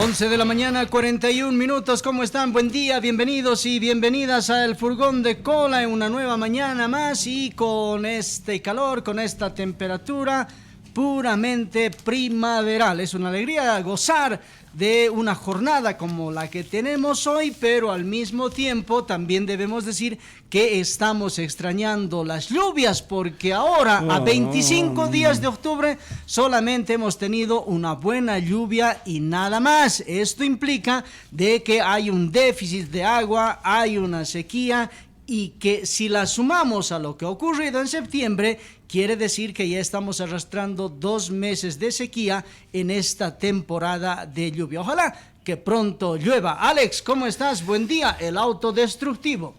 11 de la mañana, 41 minutos. ¿Cómo están? Buen día, bienvenidos y bienvenidas a El Furgón de Cola en una nueva mañana más y con este calor, con esta temperatura puramente primaveral. Es una alegría gozar de una jornada como la que tenemos hoy, pero al mismo tiempo también debemos decir que estamos extrañando las lluvias, porque ahora a 25 días de octubre solamente hemos tenido una buena lluvia y nada más. Esto implica de que hay un déficit de agua, hay una sequía, y que si la sumamos a lo que ha ocurrido en septiembre, quiere decir que ya estamos arrastrando 2 meses de sequía en esta temporada de lluvia. Ojalá que pronto llueva. Alex, ¿cómo estás? Buen día, el autodestructivo.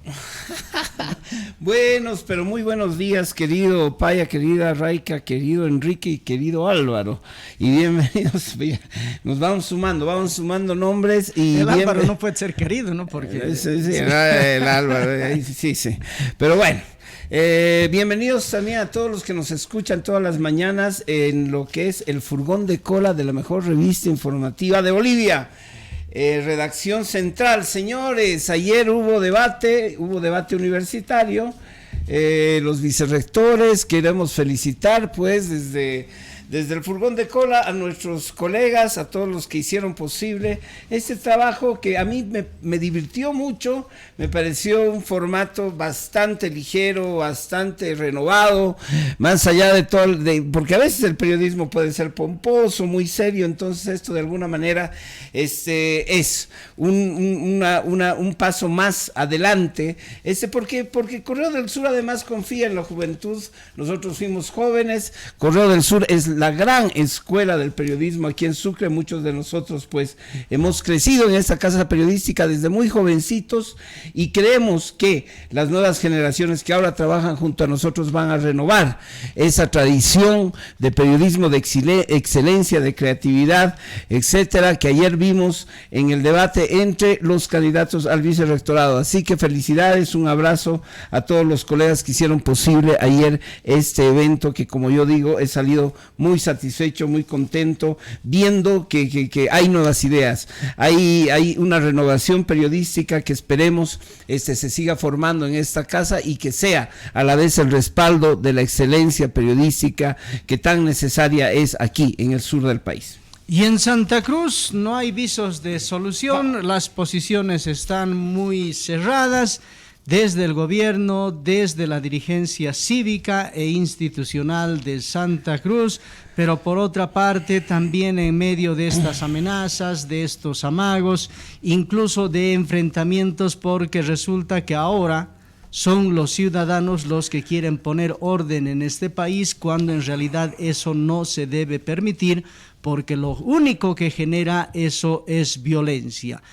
Buenos, pero muy buenos días, querido Paya, querida Raika, querido Enrique y querido Álvaro. Y bienvenidos. Nos vamos sumando nombres. Y el Álvaro no puede ser querido, ¿no? Porque sí, el Álvaro, sí. Pero bueno. Bienvenidos también a todos los que nos escuchan todas las mañanas en lo que es el Furgón de Cola de la mejor revista informativa de Bolivia. Redacción central, señores, ayer hubo debate universitario, los vicerrectores, queremos felicitar pues desde el Furgón de Cola a nuestros colegas, a todos los que hicieron posible este trabajo que a mí me divirtió mucho, me pareció un formato bastante ligero, bastante renovado, más allá de todo, porque a veces el periodismo puede ser pomposo, muy serio, entonces esto de alguna manera es un paso más adelante, porque Correo del Sur además confía en la juventud, nosotros fuimos jóvenes, Correo del Sur es la gran escuela del periodismo aquí en Sucre. Muchos de nosotros pues hemos crecido en esta casa periodística desde muy jovencitos y creemos que las nuevas generaciones que ahora trabajan junto a nosotros van a renovar esa tradición de periodismo de excelencia, de creatividad, etcétera, que ayer vimos en el debate entre los candidatos al vicerrectorado. Así que felicidades, un abrazo a todos los colegas que hicieron posible ayer este evento que, como yo digo, he salido muy satisfecho, muy contento, viendo que hay nuevas ideas, hay una renovación periodística que esperemos se siga formando en esta casa y que sea a la vez el respaldo de la excelencia periodística que tan necesaria es aquí en el sur del país. Y en Santa Cruz no hay visos de solución, las posiciones están muy cerradas. Desde el gobierno, desde la dirigencia cívica e institucional de Santa Cruz, pero por otra parte también en medio de estas amenazas, de estos amagos, incluso de enfrentamientos, porque resulta que ahora son los ciudadanos los que quieren poner orden en este país, cuando en realidad eso no se debe permitir, porque lo único que genera eso es violencia.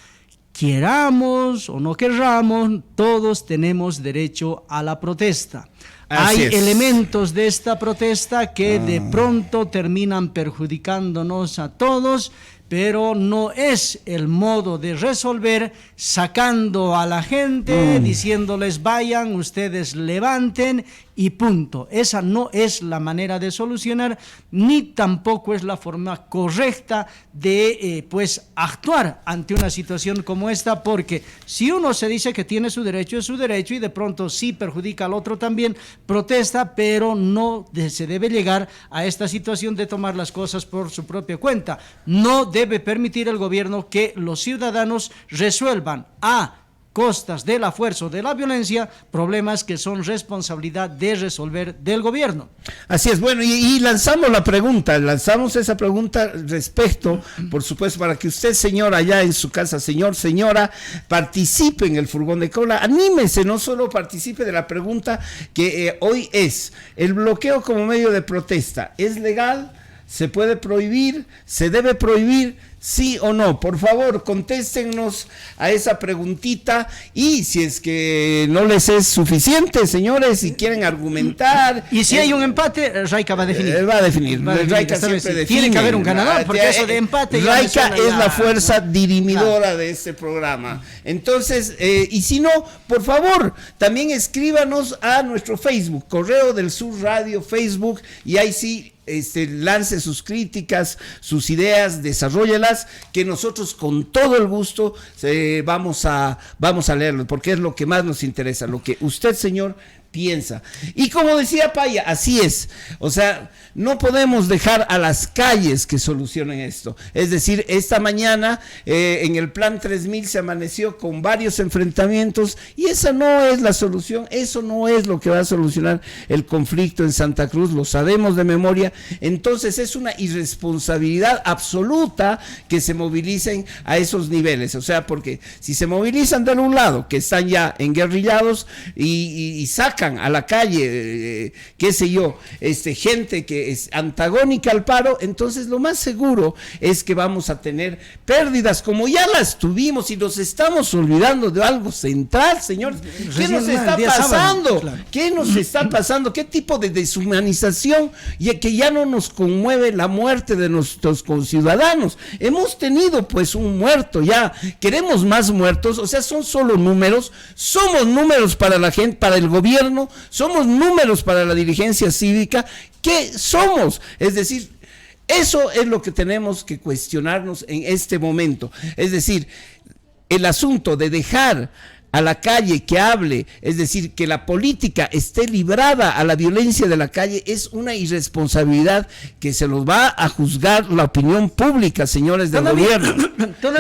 Queramos o no querramos, todos tenemos derecho a la protesta. Hay elementos de esta protesta que de pronto terminan perjudicándonos a todos, pero no es el modo de resolver sacando a la gente, diciéndoles vayan, ustedes levanten y punto. Esa no es la manera de solucionar, ni tampoco es la forma correcta de actuar ante una situación como esta, porque si uno se dice que tiene su derecho, es su derecho, y de pronto sí perjudica al otro también, protesta, pero no se debe llegar a esta situación de tomar las cosas por su propia cuenta. No debe permitir el gobierno que los ciudadanos resuelvan a costas de la fuerza o de la violencia problemas que son responsabilidad de resolver del gobierno. Así es, bueno, y lanzamos esa pregunta respecto, por supuesto, para que usted, señora, allá en su casa, señora, participe en el Furgón de Cola, anímese, no solo participe de la pregunta que hoy es: ¿el bloqueo como medio de protesta es legal? ¿Se puede prohibir? ¿Se debe prohibir? ¿Sí o no? Por favor, contéstenos a esa preguntita, y si es que no les es suficiente, señores, si quieren argumentar. Y si hay un empate, Raika va a definir. Raika siempre define. Tiene que haber un ganador, porque eso de empate... Raika es la fuerza dirimidora de este programa. Entonces, y si no, por favor, también escríbanos a nuestro Facebook, Correo del Sur Radio Facebook, y ahí sí lance sus críticas, sus ideas, desarróllalas, que nosotros con todo el gusto vamos a leerlo, porque es lo que más nos interesa, lo que usted, señor, piensa. Y como decía Paya, así es, o sea, no podemos dejar a las calles que solucionen esto. Es decir, esta mañana en el Plan 3000 se amaneció con varios enfrentamientos y esa no es la solución, eso no es lo que va a solucionar el conflicto en Santa Cruz, lo sabemos de memoria. Entonces es una irresponsabilidad absoluta que se movilicen a esos niveles, o sea, porque si se movilizan de un lado, que están ya enguerrillados y sacan a la calle, qué sé yo, gente que es antagónica al paro, entonces lo más seguro es que vamos a tener pérdidas como ya las tuvimos y nos estamos olvidando de algo central, señor. ¿Qué nos está pasando? Claro. ¿Qué nos está pasando? ¿Qué tipo de deshumanización y que ya no nos conmueve la muerte de nuestros conciudadanos? Hemos tenido pues un muerto, ya queremos más muertos, o sea, son solo números, somos números para la gente, para el gobierno, somos números para la dirigencia cívica. ¿Qué somos? Es decir, eso es lo que tenemos que cuestionarnos en este momento. Es decir, el asunto de dejar a la calle que hable, es decir, que la política esté librada a la violencia de la calle, es una irresponsabilidad que se los va a juzgar la opinión pública, señores del gobierno.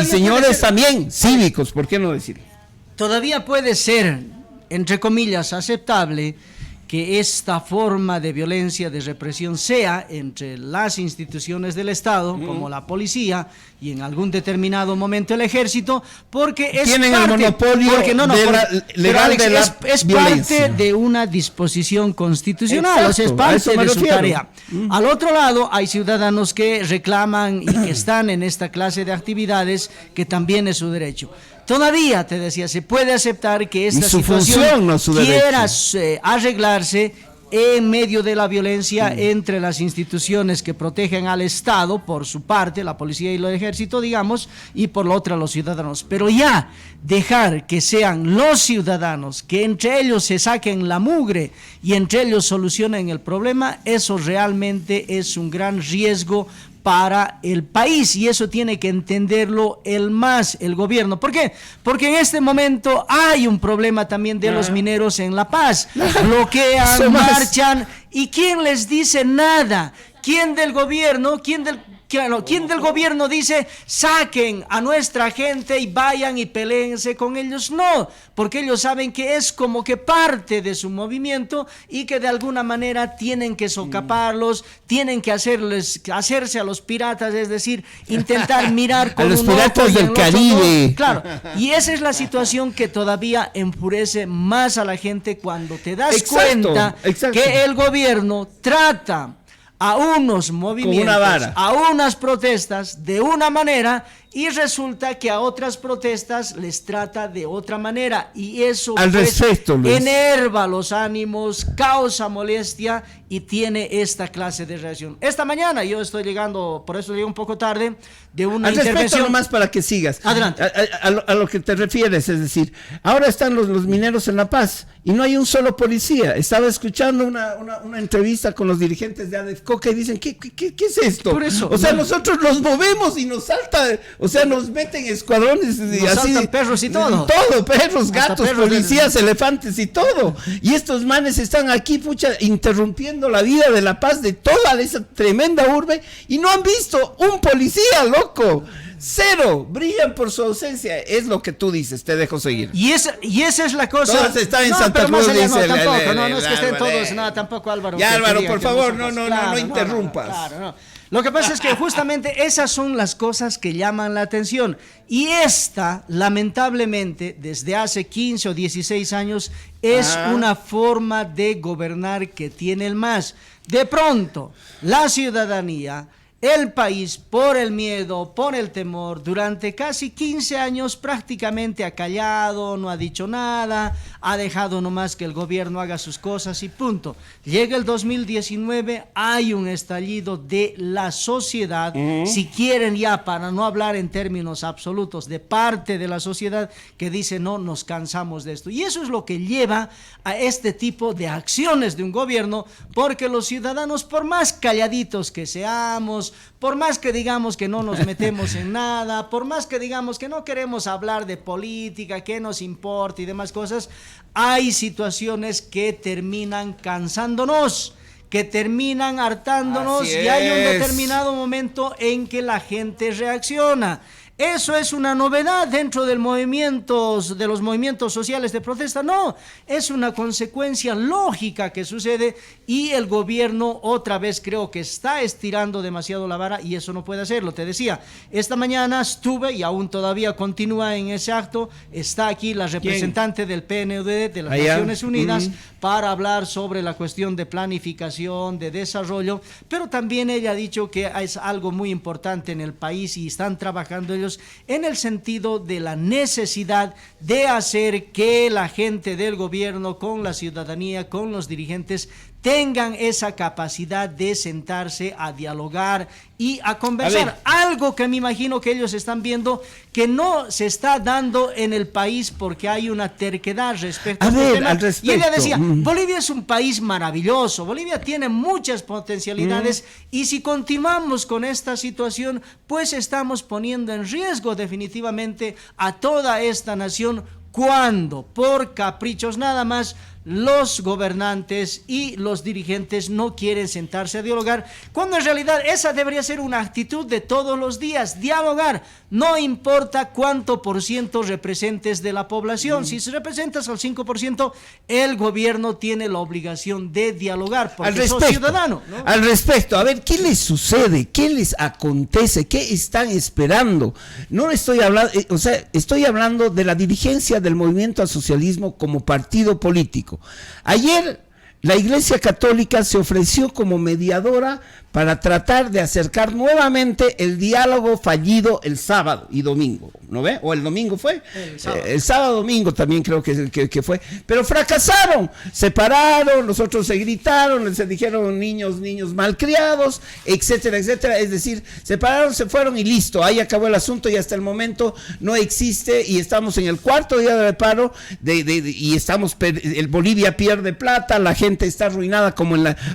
Y señores también cívicos, ¿por qué no decirlo? Todavía puede ser, entre comillas, aceptable que esta forma de violencia, de represión, sea entre las instituciones del Estado, como la policía, y en algún determinado momento el ejército, porque es tienen parte, el monopolio legal de la es parte de una disposición constitucional. Exacto, o sea, es parte de su tarea. Al otro lado, hay ciudadanos que reclaman y que están en esta clase de actividades, que también es su derecho. Todavía, te decía, se puede aceptar que esta situación quiera arreglarse en medio de la violencia entre las instituciones que protegen al Estado, por su parte, la policía y el ejército, digamos, y por la otra los ciudadanos. Pero ya dejar que sean los ciudadanos, que entre ellos se saquen la mugre y entre ellos solucionen el problema, eso realmente es un gran riesgo para el país, y eso tiene que entenderlo el gobierno. ¿Por qué? Porque en este momento hay un problema también de los mineros en La Paz. Bloquean, marchan, ¿y quién les dice nada? ¿Quién del gobierno dice saquen a nuestra gente y vayan y peleense con ellos? No, porque ellos saben que es como que parte de su movimiento y que de alguna manera tienen que socaparlos, tienen que hacerse a los piratas, es decir, intentar mirar con a los piratas del Caribe. Claro, y esa es la situación que todavía enfurece más a la gente cuando te das cuenta que el gobierno trata a unos movimientos, a unas protestas de una manera, y resulta que a otras protestas les trata de otra manera, y eso enerva los ánimos, causa molestia y tiene esta clase de reacción. Esta mañana yo estoy llegando, por eso llegué un poco tarde, de una intervención. Nomás para que sigas. Adelante. A lo que te refieres, es decir, ahora están los mineros en La Paz y no hay un solo policía. Estaba escuchando una entrevista con los dirigentes de ADEFCOCA y dicen, ¿qué es esto? Por eso, o sea, nosotros nos movemos y nos salta, o sea, nos meten escuadrones y nos así. Saltan perros y todo. Todo, perros, gatos, policías, elefantes y todo. Y estos manes están aquí, pucha, interrumpiendo la vida de La Paz, de toda esa tremenda urbe, y no han visto un policía, loco. Cero, brillan por su ausencia, es lo que tú dices, te dejo seguir. Y esa es la cosa. Todos están en Santa Cruz, dice. No, tampoco, no es que estén todos, no, tampoco Álvaro. Ya, Álvaro, por favor, no interrumpas. Claro. Lo que pasa es que justamente esas son las cosas que llaman la atención. Y esta, lamentablemente, desde hace 15 o 16 años, es una forma de gobernar que tiene el MAS. De pronto, la ciudadanía El país, por el miedo, por el temor, durante casi 15 años prácticamente ha callado, no ha dicho nada, ha dejado nomás que el gobierno haga sus cosas y punto. Llega el 2019, hay un estallido de la sociedad, si quieren ya, para no hablar en términos absolutos, de parte de la sociedad que dice no, nos cansamos de esto. Y eso es lo que lleva a este tipo de acciones de un gobierno, porque los ciudadanos, por más calladitos que seamos, por más que digamos que no nos metemos en nada, por más que digamos que no queremos hablar de política, que nos importa y demás cosas, hay situaciones que terminan cansándonos, que terminan hartándonos y hay un determinado momento en que la gente reacciona. ¿Eso es una novedad dentro de los movimientos sociales de protesta? No, es una consecuencia lógica que sucede y el gobierno otra vez creo que está estirando demasiado la vara y eso no puede hacerlo. Te decía, esta mañana estuve y aún todavía continúa en ese acto, está aquí la representante del PNUD de las Naciones Unidas para hablar sobre la cuestión de planificación, de desarrollo, pero también ella ha dicho que es algo muy importante en el país y están trabajando ellos en el sentido de la necesidad de hacer que la gente del gobierno con la ciudadanía, con los dirigentes, tengan esa capacidad de sentarse a dialogar y a conversar. Algo que me imagino que ellos están viendo que no se está dando en el país porque hay una terquedad respecto a este tema. Y ella decía, Bolivia es un país maravilloso, Bolivia tiene muchas potencialidades y si continuamos con esta situación, pues estamos poniendo en riesgo definitivamente a toda esta nación cuando, por caprichos nada más, los gobernantes y los dirigentes no quieren sentarse a dialogar, cuando en realidad esa debería ser una actitud de todos los días, dialogar, no importa cuánto por ciento representes de la población, si representas al 5%, el gobierno tiene la obligación de dialogar, porque sos ciudadano, ¿no? Al respecto, a ver, ¿qué les sucede? ¿Qué les acontece? ¿Qué están esperando? No estoy hablando, estoy hablando de la dirigencia del movimiento al socialismo como partido político. Ayer la Iglesia Católica se ofreció como mediadora para tratar de acercar nuevamente el diálogo fallido el sábado y domingo, ¿no ve? ¿O el domingo fue? El sábado domingo también creo que fue, pero fracasaron, se pararon, los otros se gritaron, se dijeron niños malcriados, etcétera, etcétera, es decir, se pararon, se fueron y listo, ahí acabó el asunto y hasta el momento no existe y estamos en el cuarto día de reparo y estamos, el Bolivia pierde plata, la gente está arruinada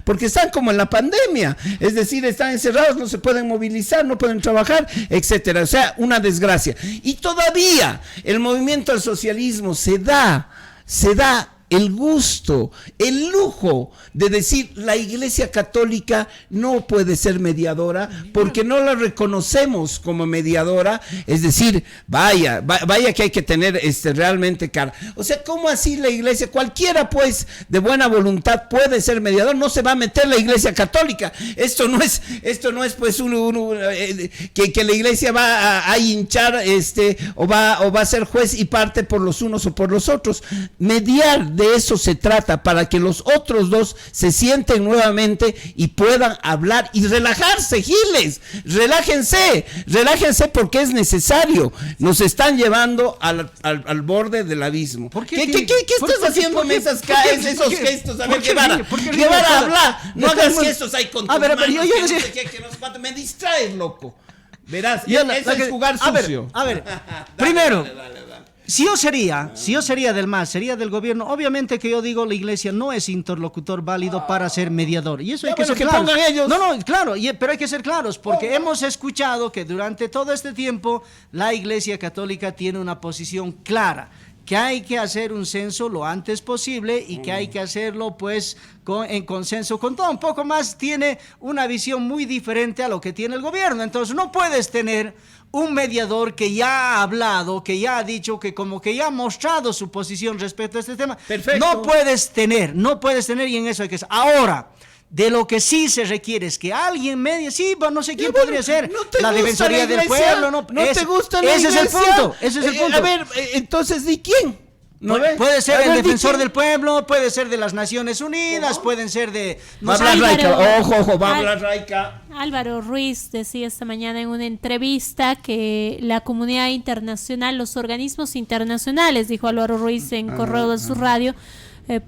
porque están como en la pandemia. Es decir, están encerrados, no se pueden movilizar, no pueden trabajar, etcétera. O sea, una desgracia. Y todavía el movimiento al socialismo se da el gusto, el lujo de decir la Iglesia Católica no puede ser mediadora porque no la reconocemos como mediadora, es decir, vaya que hay que tener realmente cara. O sea, ¿cómo así la Iglesia? Cualquiera pues de buena voluntad puede ser mediador, no se va a meter la Iglesia Católica. Esto no es pues que la Iglesia va a hinchar o va a ser juez y parte por los unos o por los otros. Mediar, de eso se trata, para que los otros dos se sienten nuevamente y puedan hablar y relajarse, giles, relájense porque es necesario. Nos están llevando al borde del abismo. ¿Qué estás haciendo con esos gestos? A ver, llevar a hablar, no hagas gestos ahí con tus manos, me distraes, loco. Verás, eso es jugar sucio. A ver, primero, dale. Si yo sería del MAS, sería del gobierno, obviamente que yo digo la Iglesia no es interlocutor válido para ser mediador. Y eso hay que ser claros. No, claro, pero hay que ser claros, porque hemos escuchado que durante todo este tiempo la Iglesia Católica tiene una posición clara, que hay que hacer un censo lo antes posible y que hay que hacerlo pues en consenso con todo. Un poco más tiene una visión muy diferente a lo que tiene el gobierno. Entonces no puedes tener un mediador que ya ha hablado, que ya ha dicho, que como que ya ha mostrado su posición respecto a este tema. Perfecto. No puedes tener y en eso hay que ser. Ahora, de lo que sí se requiere es que alguien medie, no sé quién podría ser, la Defensoría del Pueblo, ¿No te gusta la Iglesia? Ese es el punto. A ver, entonces, ¿de quién? ¿No ve? Puede ser A el ver, defensor dice. del pueblo, puede ser de las Naciones Unidas, pueden ser de... Va a hablar Álvaro- Raica, ojo, va a hablar Raica. Álvaro Ruiz decía esta mañana en una entrevista que la comunidad internacional, los organismos internacionales, dijo Álvaro Ruiz en Correo de su radio,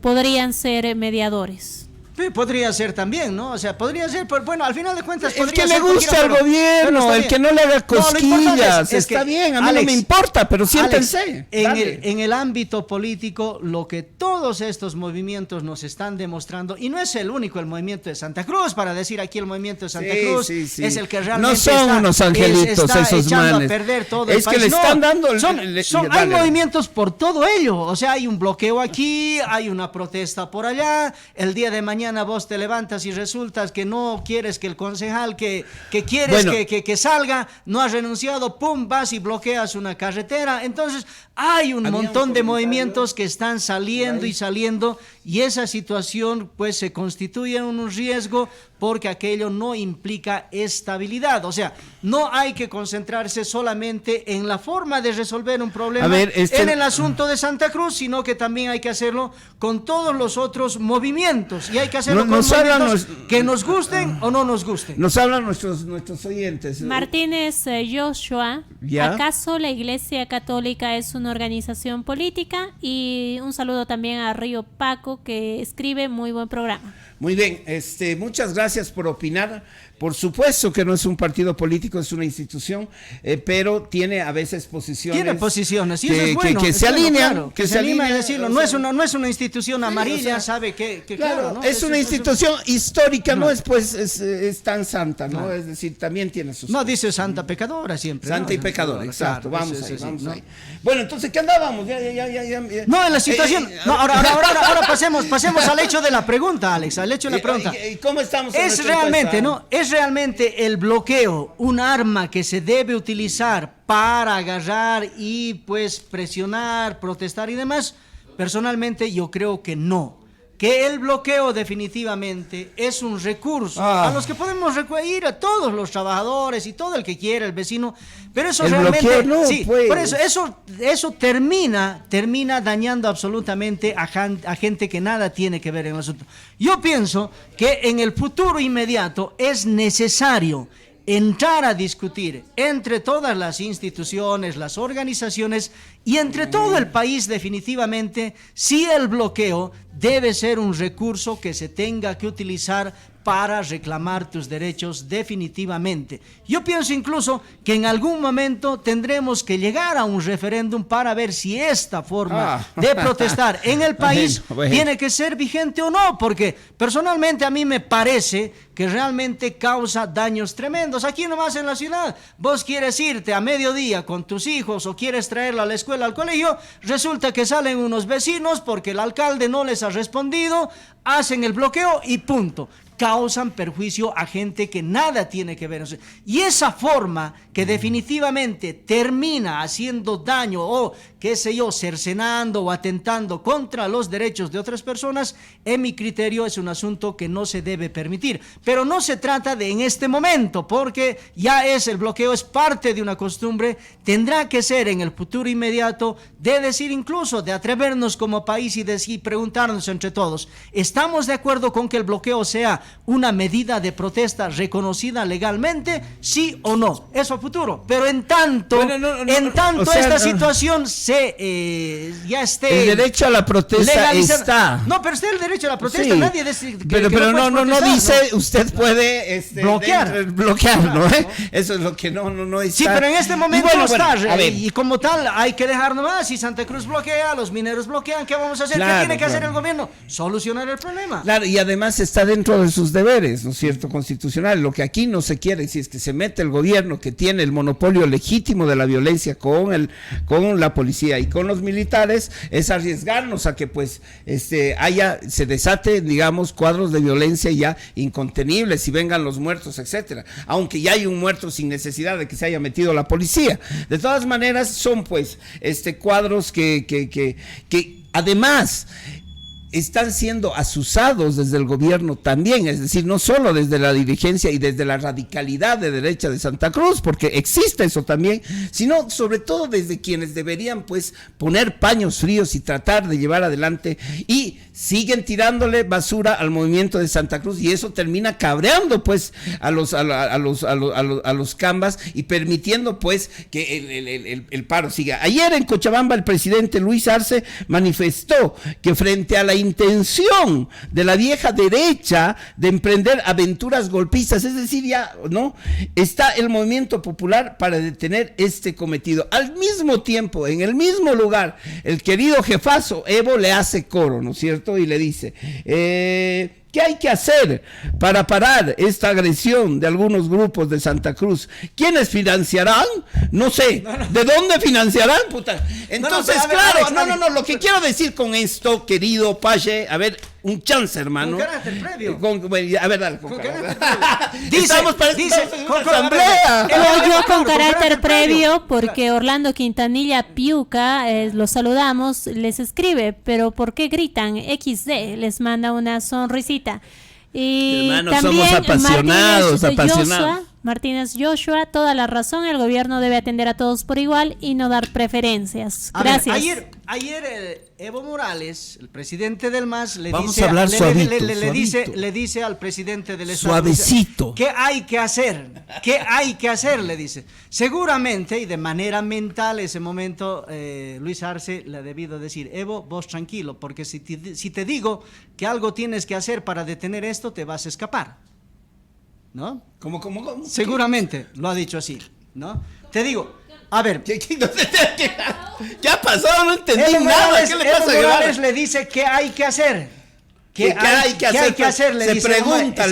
podrían ser mediadores. Sí, podría ser también, ¿no? O sea, podría ser, bueno, al final de cuentas El podría que ser le gusta al cualquiera, gobierno, está el bien. que no le haga No, lo importante cosquillas, es que, está bien, a mí Alex, no me importa, pero Alex, siéntense. en el ámbito político, lo que todos estos movimientos nos están demostrando, y no es el único el movimiento de Santa Cruz, para decir aquí el movimiento de Santa Cruz, sí. es el que realmente no son unos angelitos está esos echando manes. a perder todo es el que país. le están dando... Hay dale. movimientos por todo ello, o sea, hay un bloqueo aquí, hay una protesta por allá, el día de mañana vos te levantas y resultas que no quieres que el concejal que quieres Bueno. que salga, no has renunciado, pum, vas y bloqueas una carretera. Entonces, hay un Había montón un de comentario movimientos que están saliendo y saliendo, y esa situación pues se constituye en un riesgo porque aquello no implica estabilidad. O sea, no hay que concentrarse solamente en la forma de resolver un problema A ver, en el asunto de Santa Cruz, sino que también hay que hacerlo con todos los otros movimientos, y hay que hacerlo con Nos hablan movimientos que nos gusten o no nos gusten. Nos hablan nuestros oyentes. Martínez Joshua, ¿Ya? ¿acaso la Iglesia Católica es una organización política? Y un saludo también a Río Paco, que escribe muy buen programa. Muy bien, muchas gracias por opinar. Por supuesto que no es un partido político, es una institución, pero tiene a veces posiciones. Tiene posiciones, y que, eso es bueno. que es se bueno, alinean. claro, que se anima a decirlo. o No sea, es una institución amarilla, o sea, sabe que Claro, ¿no? es una institución histórica, no No. es pues es tan santa, ¿no? Claro. Es decir, también tiene sus No dice santa pecadora siempre. santa ¿no? y pecadora, exacto. Claro, Vamos sí, ahí, sí, vamos ¿no? ahí. Bueno, entonces, ¿qué andábamos? Ya. No, en la situación. No, ahora pasemos al hecho de la pregunta, Alex, al hecho de la pregunta. ¿Y cómo estamos en Es nuestra realmente, encuesta? ¿no? Es realmente el bloqueo un arma que se debe utilizar para agarrar y pues presionar, protestar y demás. Personalmente yo creo que no. Que el bloqueo definitivamente es un recurso a los que podemos ir a todos los trabajadores y todo el que quiera, el vecino, pero eso El realmente bloqueo no, sí, pues. por eso termina dañando absolutamente a gente que nada tiene que ver en el asunto. Yo pienso que en el futuro inmediato es necesario entrar a discutir entre todas las instituciones, las organizaciones y entre todo el país definitivamente si el bloqueo debe ser un recurso que se tenga que utilizar para reclamar tus derechos definitivamente. Yo pienso incluso que en algún momento tendremos que llegar a un referéndum para ver si esta forma de protestar en el país Bueno. tiene que ser vigente o no, porque personalmente a mí me parece que realmente causa daños tremendos. Aquí nomás en la ciudad, vos quieres irte a mediodía con tus hijos o quieres traerlo a la escuela, al colegio, resulta que salen unos vecinos porque el alcalde no les ha respondido, hacen el bloqueo y punto. Causan perjuicio a gente que nada tiene que ver. Y esa forma que definitivamente termina haciendo daño o, qué sé yo, cercenando o atentando contra los derechos de otras personas, en mi criterio es un asunto que no se debe permitir. Pero no se trata de en este momento, porque ya el bloqueo es parte de una costumbre, tendrá que ser en el futuro inmediato, de decir incluso, de atrevernos como país y decir, preguntarnos entre todos, ¿estamos de acuerdo con que el bloqueo sea una medida de protesta reconocida legalmente, sí o no? Eso a futuro, pero en tanto, o sea, esta situación ya esté el derecho a la protesta legalizada. está. No, pero está el derecho a la protesta, Sí. nadie dice pero puedes no protestar, dice usted puede bloquear. bloquear, ¿no? Eso es lo que no está. Sí, pero en este momento Y está, a ver. y como tal hay que dejar nomás. Si Santa Cruz bloquea, los mineros bloquean, ¿qué vamos a hacer? Claro, ¿Qué tiene que hacer claro. el gobierno? Solucionar el problema. Claro, y además está dentro de sus deberes, ¿no es cierto?, constitucional. Lo que aquí no se quiere, si es que se mete el gobierno que tiene el monopolio legítimo de la violencia con la policía y con los militares, es arriesgarnos a que pues se desate, digamos, cuadros de violencia ya incontenibles y vengan los muertos, etcétera. Aunque ya hay un muerto sin necesidad de que se haya metido la policía. De todas maneras, son pues cuadros que además están siendo asusados desde el gobierno también, es decir, no solo desde la dirigencia y desde la radicalidad de derecha de Santa Cruz, porque existe eso también, sino sobre todo desde quienes deberían pues poner paños fríos y tratar de llevar adelante, y siguen tirándole basura al movimiento de Santa Cruz, y eso termina cabreando pues a los cambas y permitiendo pues que el paro siga. Ayer en Cochabamba el presidente Luis Arce manifestó que frente a la intención de la vieja derecha de emprender aventuras golpistas, es decir, ya no está el movimiento popular para detener este cometido. Al mismo tiempo, en el mismo lugar, el querido jefazo Evo le hace coro, ¿no es cierto? Y le dice, ¿qué hay que hacer para parar esta agresión de algunos grupos de Santa Cruz? ¿Quiénes financiarán? No sé. ¿De dónde financiarán? Puta. Entonces, claro, lo que quiero decir con esto, querido Pache, a ver, un chance, hermano. Con carácter previo. A ver, dale, con carácter previo. Estamos para con asamblea. Yo con carácter previo, porque Orlando Quintanilla Piuca, los saludamos, les escribe, pero ¿por qué gritan? XD, les manda una sonrisita. Y hermano, también somos apasionados. Martínez Joshua, toda la razón, el gobierno debe atender a todos por igual y no dar preferencias. Gracias. Ayer Evo Morales, el presidente del MAS, le dice al presidente del Estado, suavecito, ¿qué hay que hacer? ¿Qué hay que hacer? Le dice. Seguramente, y de manera mental, ese momento, Luis Arce le ha debido decir, Evo, vos tranquilo, porque si te digo que algo tienes que hacer para detener esto, te vas a escapar. ¿No? ¿Cómo? Seguramente lo ha dicho así, ¿no? Te digo, a ver. ¿Qué ha pasado? No entendí nada. ¿Qué le pasa a Evo Morales le dice qué hay que hacer. ¿Qué hay que hacer? Le pregunta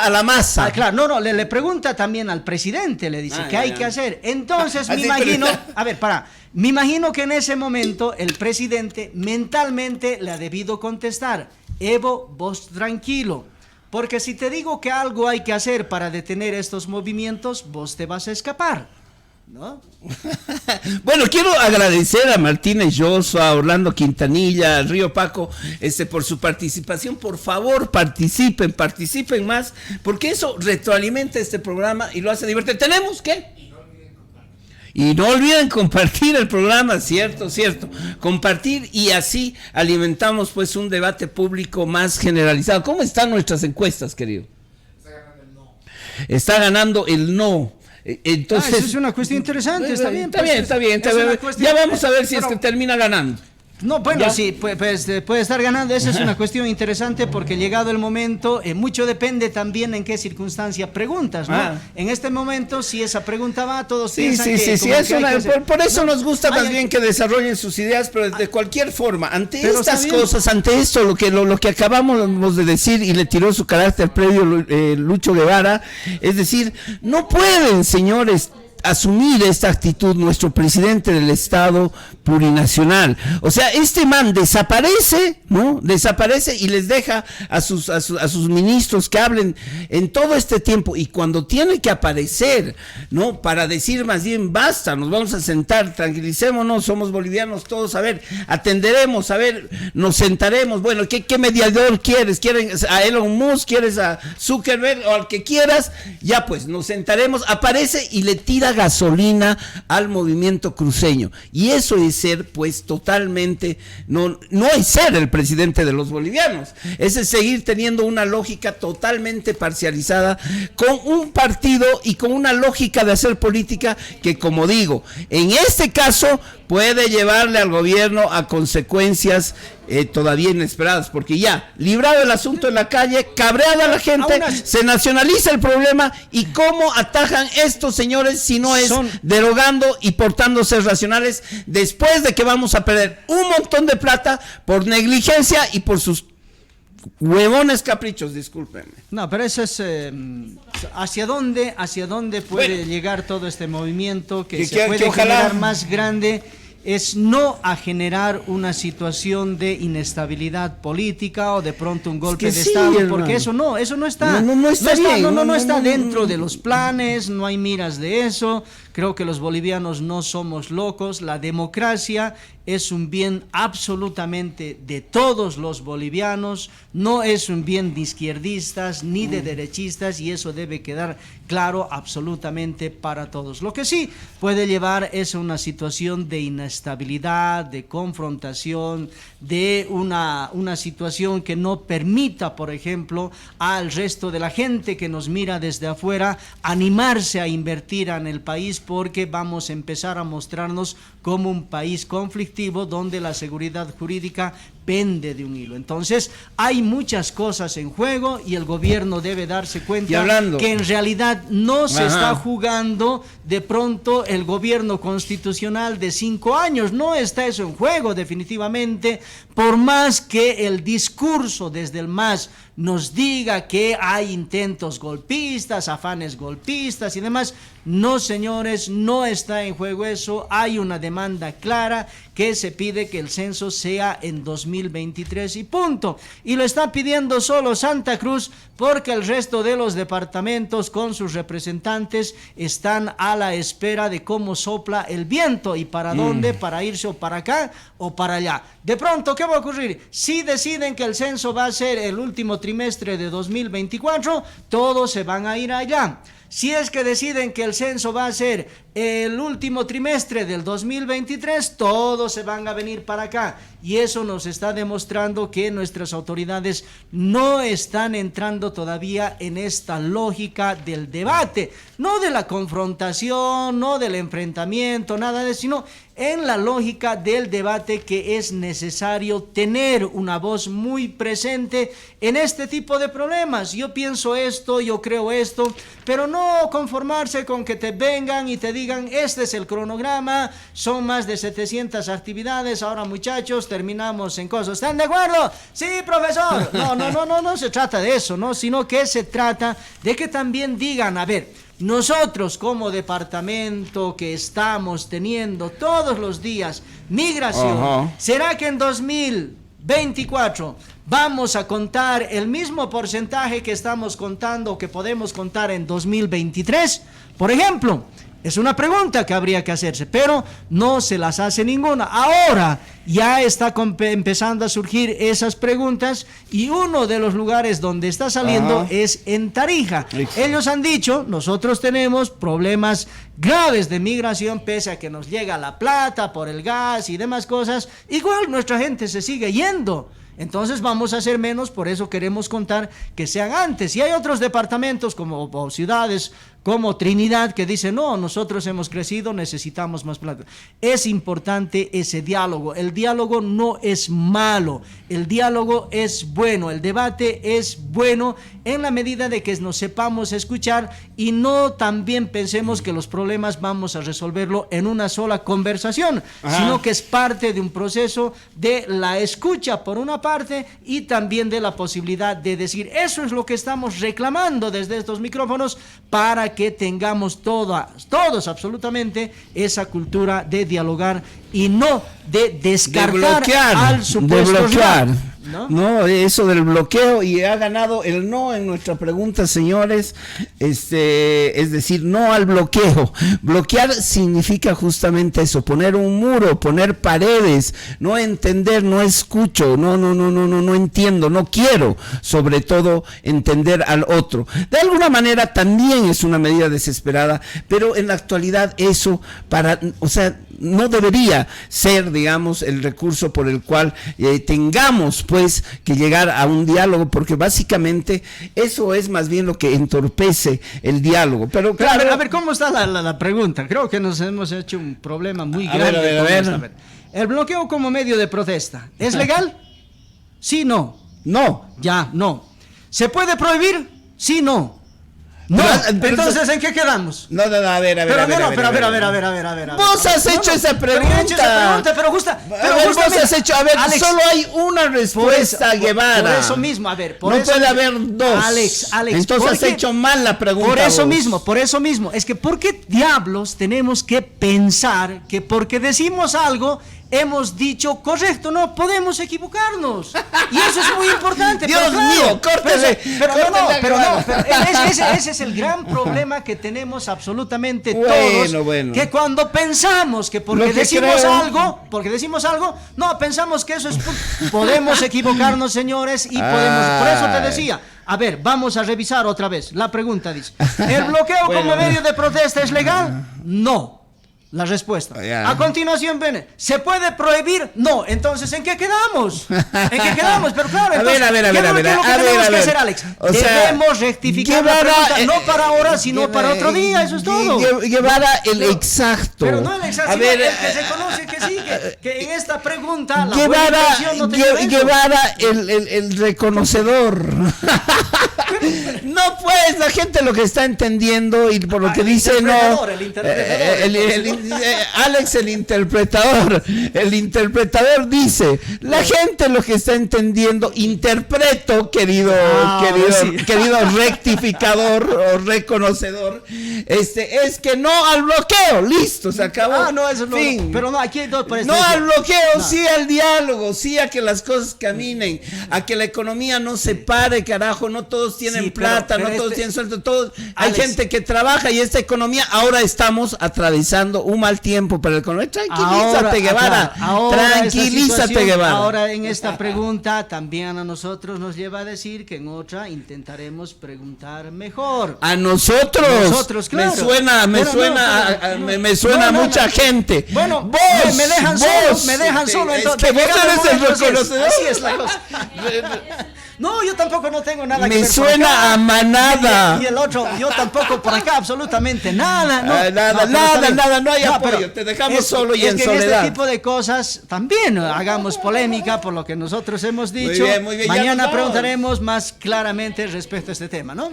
a la masa. Claro, le pregunta también al presidente, le dice, ¿qué hay que hacer? Entonces me imagino que en ese momento el presidente mentalmente le ha debido contestar, Evo, vos tranquilo. Porque si te digo que algo hay que hacer para detener estos movimientos, vos te vas a escapar, ¿no? Bueno, quiero agradecer a Martínez Joshua, a Orlando Quintanilla, a Río Paco, por su participación. Por favor, participen más, porque eso retroalimenta este programa y lo hace divertido. ¿Tenemos qué? Y no olviden compartir el programa, cierto, compartir, y así alimentamos pues un debate público más generalizado. ¿Cómo están nuestras encuestas, querido? Está ganando el no. Entonces, eso es una cuestión interesante, está bien. Ya vamos a ver si es que termina ganando. No, bueno, ¿ya? Sí, puede estar ganando. Esa es una cuestión interesante porque llegado el momento, mucho depende también en qué circunstancia preguntas, ¿no? En este momento, si esa pregunta va, todos piensan que... Por eso nos gusta más bien que desarrollen sus ideas, pero de cualquier forma, ante estas cosas, ante esto, lo que acabamos de decir y le tiró su carácter previo Lucho Guevara, es decir, no pueden, señores, asumir esta actitud nuestro presidente del Estado plurinacional. O sea, este man desaparece, ¿no? Desaparece y les deja a sus ministros que hablen en todo este tiempo, y cuando tiene que aparecer, ¿no? Para decir más bien basta, nos vamos a sentar, tranquilicémonos, somos bolivianos todos, a ver, atenderemos, a ver, nos sentaremos, bueno, ¿qué mediador quieres? ¿Quieren a Elon Musk? ¿Quieres a Zuckerberg? O al que quieras, ya pues, nos sentaremos, aparece y le tira gasolina al movimiento cruceño, y eso es ser pues totalmente, no es ser el presidente de los bolivianos, es seguir teniendo una lógica totalmente parcializada con un partido y con una lógica de hacer política que, como digo, en este caso puede llevarle al gobierno a consecuencias todavía inesperadas, porque ya, librado el asunto en la calle, cabreada la gente, se nacionaliza el problema, y cómo atajan estos señores si no es derogando y portándose racionales, después de que vamos a perder un montón de plata por negligencia y por sus huevones caprichos, discúlpenme. No, pero eso es hacia dónde puede llegar todo este movimiento que se puede generar más grande. es no a generar una situación de inestabilidad política o de pronto un golpe de sí, Estado, hermano. porque eso no está. No está bien. No está dentro de los planes, no hay miras de eso. Creo que los bolivianos no somos locos. La democracia es un bien absolutamente de todos los bolivianos, no es un bien de izquierdistas ni de derechistas, y eso debe quedar claro absolutamente para todos. Lo que sí puede llevar es a una situación de inestabilidad, de confrontación, de una situación que no permita, por ejemplo, al resto de la gente que nos mira desde afuera animarse a invertir en el país, porque vamos a empezar a mostrarnos como un país conflictivo donde la seguridad jurídica pende de un hilo. Entonces, hay muchas cosas en juego y el gobierno debe darse cuenta que en realidad no se está jugando de pronto el gobierno constitucional de 5 años, no está eso en juego definitivamente, por más que el discurso desde el MAS nos diga que hay intentos golpistas, afanes golpistas y demás. No, señores, no está en juego eso. Hay una demanda clara que se pide que el censo sea en 2023 y punto. Y lo está pidiendo solo Santa Cruz, porque el resto de los departamentos con sus representantes están a la espera de cómo sopla el viento y para dónde, para irse o para acá o para allá. De pronto, ¿qué va a ocurrir? Si deciden que el censo va a ser el último trimestre de 2024, todos se van a ir allá. Si es que deciden que el censo va a ser el último trimestre del 2023, todos se van a venir para acá. Y eso nos está demostrando que nuestras autoridades no están entrando todavía en esta lógica del debate, no de la confrontación, no del enfrentamiento, nada de eso, sino en la lógica del debate, que es necesario tener una voz muy presente en este tipo de problemas. Yo pienso esto, yo creo esto, pero no conformarse con que te vengan y te digan, este es el cronograma, son más de 700 actividades, ahora muchachos, terminamos en cosas. ¿Están de acuerdo? Sí, profesor. No se trata de eso, ¿no? Sino que se trata de que también digan, a ver, nosotros como departamento que estamos teniendo todos los días migración, ¿será que en 2024 vamos a contar el mismo porcentaje que estamos contando o que podemos contar en 2023? Por ejemplo, es una pregunta que habría que hacerse, pero no se las hace ninguna. Ahora ya está empezando a surgir esas preguntas, y uno de los lugares donde está saliendo es en Tarija. Ellos han dicho, nosotros tenemos problemas graves de migración, pese a que nos llega la plata por el gas y demás cosas, igual nuestra gente se sigue yendo. Entonces vamos a hacer menos, por eso queremos contar que sean antes. Y hay otros departamentos o ciudades como Trinidad que dicen, no, nosotros hemos crecido, necesitamos más plata. Es importante ese diálogo. El diálogo no es malo, el diálogo es bueno, el debate es bueno en la medida de que nos sepamos escuchar y no también pensemos que los problemas vamos a resolverlo en una sola conversación, sino que es parte de un proceso de la escucha por una parte y también de la posibilidad de decir, eso es lo que estamos reclamando desde estos micrófonos, para que tengamos todos absolutamente esa cultura de dialogar y no de descartar al supuesto rival. No, eso del bloqueo, y ha ganado el no en nuestra pregunta, señores. Es decir, no al bloqueo. Bloquear significa justamente eso, poner un muro, poner paredes, no entender, no escucho, no entiendo, no quiero, sobre todo, entender al otro. De alguna manera también es una medida desesperada, pero en la actualidad eso no debería ser, digamos, el recurso por el cual tengamos pues que llegar a un diálogo, porque básicamente eso es más bien lo que entorpece el diálogo. Pero claro, a ver, ¿cómo está la pregunta? Creo que nos hemos hecho un problema muy grande. A ver. El bloqueo como medio de protesta, ¿es legal? Sí, no. No. Ya, no. ¿Se puede prohibir? Sí, no. No, Pero entonces, ¿en qué quedamos? No, a ver, a ver. Pero a ver, no, a ver, pero a a ver. ver. Vos has hecho esa Pero yo he hecho esa pregunta, pero vos has hecho, a ver, Alex, solo hay una respuesta, Guevara. Por eso mismo, a ver, no puede haber dos. Alex, entonces has hecho mal la pregunta. Por eso mismo, es que ¿por qué diablos tenemos que pensar que porque decimos algo hemos dicho correcto? No podemos equivocarnos. Y eso es muy importante. Dios pero claro, mío, córtele. Ese es el gran problema que tenemos absolutamente Bueno, todos. bueno. Que cuando pensamos que porque decimos algo, no, pensamos que eso es... Podemos equivocarnos, señores, y podemos... Por eso te decía... A ver, vamos a revisar otra vez. La pregunta dice, ¿el bloqueo como medio de protesta es legal? No. La respuesta. A continuación viene, ¿se puede prohibir? No. Entonces, ¿en qué quedamos? Pero claro, entonces, a ver. ¿qué es lo que tenemos que hacer, Alex? Debemos rectificar la pregunta, no para ahora, sino para otro día, eso es todo. Guevara, exacto. Pero no el exacto, sino el que se conoce que sí, que en esta pregunta la buena intención no tenía eso. Guevara, el reconocedor. No, pues, la gente lo que está entendiendo y por lo que dice, no. El interpretador. Alex, el interpretador dice, la gente lo que está entendiendo, interpreto, querido rectificador o reconocedor, es que no al bloqueo, listo, se acabó. No, eso fin. No, pero no, aquí hay dos. No al bloqueo, sí al diálogo, sí a que las cosas caminen, a que la economía no se pare, carajo, no todos tienen plata, no todos tienen sueldo, todos, hay gente que trabaja y esta economía, ahora estamos atravesando un mal tiempo para la economía. Tranquilízate, Guevara. Tranquilízate, Guevara. Ahora en esta pregunta también a nosotros nos lleva a decir que en otra intentaremos preguntar mejor. A nosotros, claro. Me suena mucha gente. Bueno, vos me dejan solo. Es que vos eres el reconocedor. Así es la cosa. No, yo tampoco no tengo nada que ver. Me suena a manada. Y el otro, yo tampoco por acá, absolutamente nada. Nada, no hay apoyo. Te dejamos solo y en soledad. En este tipo de cosas también hagamos polémica por lo que nosotros hemos dicho. Muy bien, mañana preguntaremos más claramente respecto a este tema, ¿no?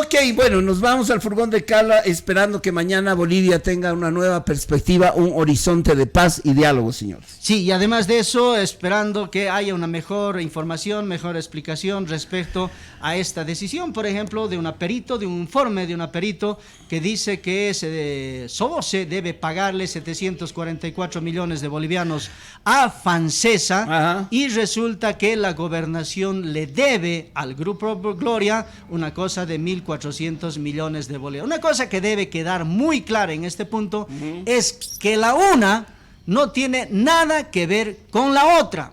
Ok, bueno, nos vamos al furgón de Carla esperando que mañana Bolivia tenga una nueva perspectiva, un horizonte de paz y diálogo, señores. Sí, y además de eso, esperando que haya una mejor información, mejor explicación respecto a esta decisión, por ejemplo, de un informe de un perito que dice que Sobose debe pagarle 744 millones de bolivianos a Fancesa. Ajá. Y resulta que la gobernación le debe al Grupo Gloria una cosa de 1.400 millones de bolivianos. Una cosa que debe quedar muy clara en este punto es que la una no tiene nada que ver con la otra.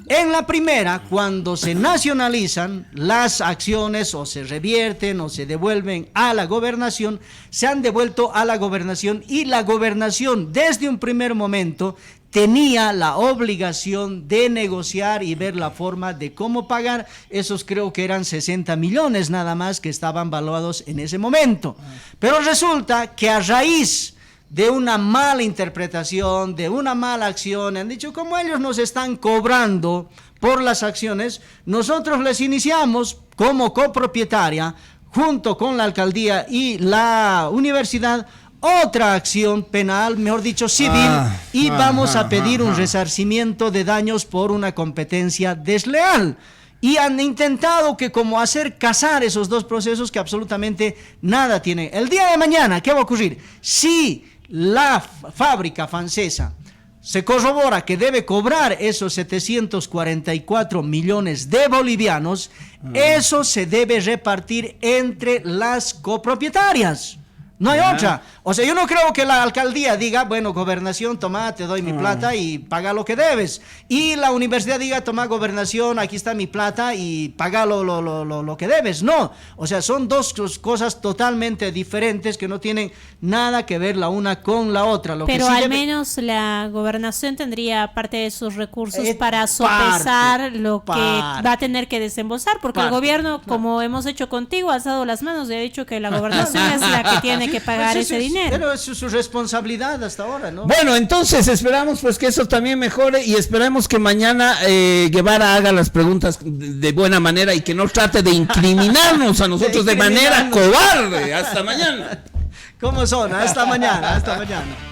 En la primera, cuando se nacionalizan las acciones o se revierten o se devuelven a la gobernación, se han devuelto a la gobernación y la gobernación desde un primer momento tenía la obligación de negociar y ver la forma de cómo pagar esos, creo que eran 60 millones nada más que estaban valuados en ese momento. Pero resulta que a raíz de una mala interpretación, de una mala acción, han dicho, como ellos nos están cobrando por las acciones, nosotros les iniciamos como copropietaria, junto con la alcaldía y la universidad, otra acción penal, mejor dicho civil, y vamos a pedir un resarcimiento de daños por una competencia desleal. Y han intentado que como hacer casar esos dos procesos que absolutamente nada tienen. El día de mañana, ¿qué va a ocurrir? Si la fábrica Fancesa se corrobora que debe cobrar esos 744 millones de bolivianos, eso se debe repartir entre las copropietarias. No hay otra. O sea, yo no creo que la alcaldía diga, bueno, gobernación, toma, te doy mi plata y paga lo que debes. Y la universidad diga, toma, gobernación, aquí está mi plata y paga lo que debes. No. O sea, son dos cosas totalmente diferentes que no tienen nada que ver la una con la otra. Pero al menos la gobernación tendría parte de sus recursos para sopesar lo que va a tener que desembolsar. Porque el gobierno, como hemos hecho contigo, ha dado las manos y ha dicho que la gobernación es la que tiene que pagar Pues eso ese es- dinero. Pero es su responsabilidad hasta ahora, ¿no? Bueno, entonces esperamos pues que eso también mejore y esperemos que mañana Guevara haga las preguntas de buena manera y que no trate de incriminarnos a nosotros de manera cobarde. Hasta mañana. ¿Cómo son? Hasta mañana, hasta mañana.